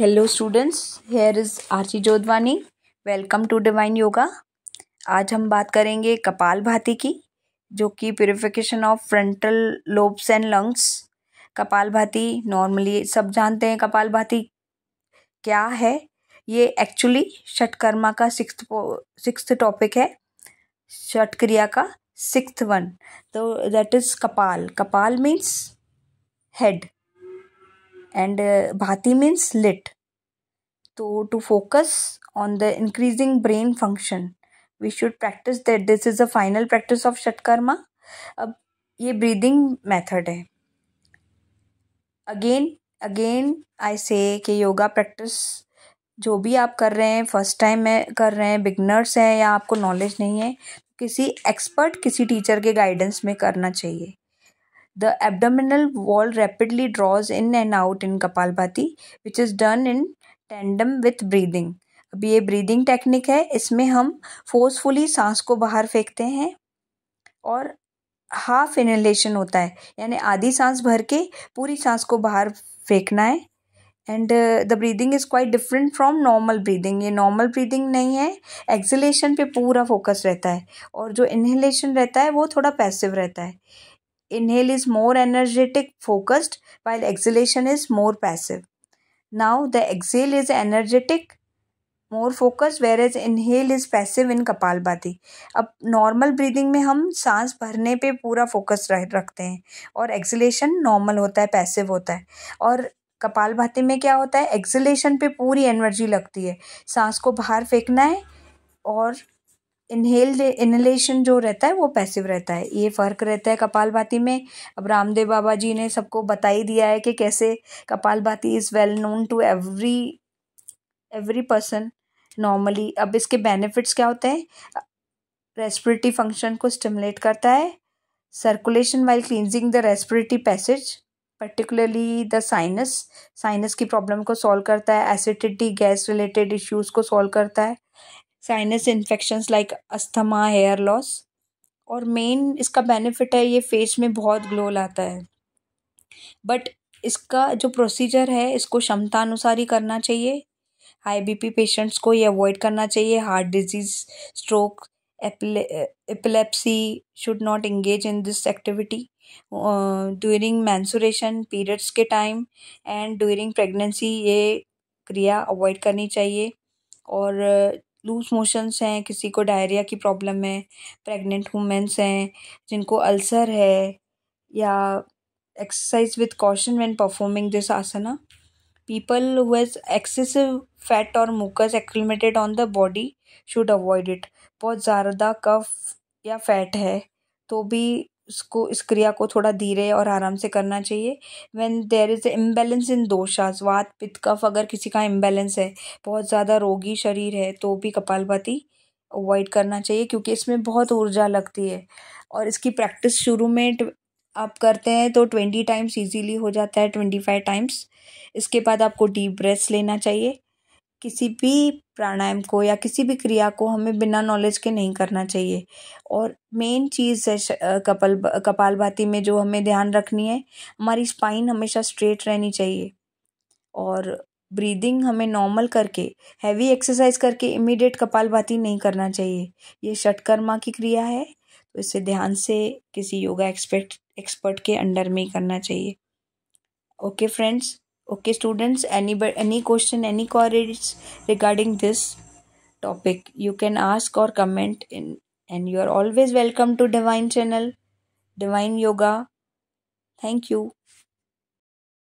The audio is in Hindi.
Hello students, here is Archi Jodhwani. Welcome to divine yoga. आज हम बात करेंगे कपालभाति की, जो कि purification of frontal lobes and lungs. Kapalbhati normally सब जानते हैं कपालभाति क्या है। ये एक्चुअली षटकर्मा का सिक्स्थ टॉपिक है, षट क्रिया का सिक्स्थ वन। तो दैट इज कपाल। कपाल means head and bhati means lit. So to focus on the increasing brain function, we should practice that. This is the final practice of Shatkarma. अब ये breathing method है. Again I say कि योगा practice जो भी आप कर रहे हैं, फर्स्ट टाइम में कर रहे हैं, बिगनर्स हैं या आपको नॉलेज नहीं है, किसी एक्सपर्ट, किसी टीचर के गाइडेंस में करना चाहिए. The abdominal wall rapidly draws in and out in Kapalbhati, which is done in tandem with breathing. अब ये ब्रीदिंग टेक्निक है, इसमें हम फोर्सफुली सांस को बाहर फेंकते हैं और हाफ इनहेलेशन होता है, यानी आधी सांस भर के पूरी सांस को बाहर फेंकना है. And the breathing is quite different from normal breathing. ये नॉर्मल ब्रीदिंग नहीं है, एक्सलेशन पे पूरा फोकस रहता है, और जो इनहेलेशन रहता है वो थोड़ा पैसिव रहता है. Inhale is more energetic, focused, while exhalation is more passive. Now the exhale is energetic, more focused, whereas inhale is passive in Kapalbhati. अब नॉर्मल ब्रीदिंग में हम सांस भरने पे पूरा फोकस रखते हैं और एक्सलेशन नॉर्मल होता है, पैसिव होता है. और कपालभाति में क्या होता है, एक्सलेशन पे पूरी एनर्जी लगती है, सांस को बाहर फेंकना है, और इनहेलेशन जो रहता है वो पैसिव रहता है. ये फ़र्क रहता है कपालभाति में. अब रामदेव बाबा जी ने सबको बता ही दिया है कि कैसे Kapalbhati is well known to every person normally. अब इसके बेनिफिट्स क्या होते हैं, रेस्पिरेटरी फंक्शन को स्टिमुलेट करता है, circulation while cleansing the respiratory passage, particularly the sinus की प्रॉब्लम को सॉल्व करता है, एसिडिटी गैस रिलेटेड इश्यूज़ को सॉल्व करता है, sinus infections like asthma, hair loss. और मेन इसका बेनिफिट है, ये फेस में बहुत ग्लो लाता है. बट इसका जो प्रोसीजर है, इसको क्षमता अनुसार ही करना चाहिए. हाई बीपी पेशेंट्स को ये अवॉइड करना चाहिए. Heart disease, stroke, epilepsy should not engage in this activity during mensuration, periods के टाइम एंड ड्यूरिंग प्रेगनेंसी. ये क्रिया अवॉइड करनी चाहिए. और लूज मोशंस हैं, किसी को डायरिया की प्रॉब्लम है, प्रेग्नेंट वुमेन्स हैं जिनको अल्सर है, या exercise with caution when performing this asana. People who has excessive fat और mucus accumulated on the body should avoid it. बहुत ज़्यादा कफ या फैट है तो भी इस क्रिया को थोड़ा धीरे और आराम से करना चाहिए. When there is imbalance in doshas, vata pitta कफ, अगर किसी का इम्बैलेंस है, बहुत ज़्यादा रोगी शरीर है, तो भी कपालभाति अवॉइड करना चाहिए, क्योंकि इसमें बहुत ऊर्जा लगती है. और इसकी प्रैक्टिस शुरू में आप करते हैं तो 20 टाइम्स ईजीली हो जाता है, 25 टाइम्स. इसके बाद आपको डीप ब्रेथ्स लेना चाहिए. किसी भी प्राणायाम को या किसी भी क्रिया को हमें बिना नॉलेज के नहीं करना चाहिए. और मेन चीज़ है कपालभाति में जो हमें ध्यान रखनी है, हमारी स्पाइन हमेशा स्ट्रेट रहनी चाहिए, और ब्रीदिंग हमें नॉर्मल करके, हैवी एक्सरसाइज करके इमीडिएट कपालभाति नहीं करना चाहिए. ये षटकर्मा की क्रिया है, तो इसे ध्यान से किसी योगा एक्सपर्ट के अंडर में ही करना चाहिए. Okay friends, okay students, any question, any queries regarding this topic, you can ask or comment in, and you are always welcome to Divine channel, Divine Yoga. Thank you.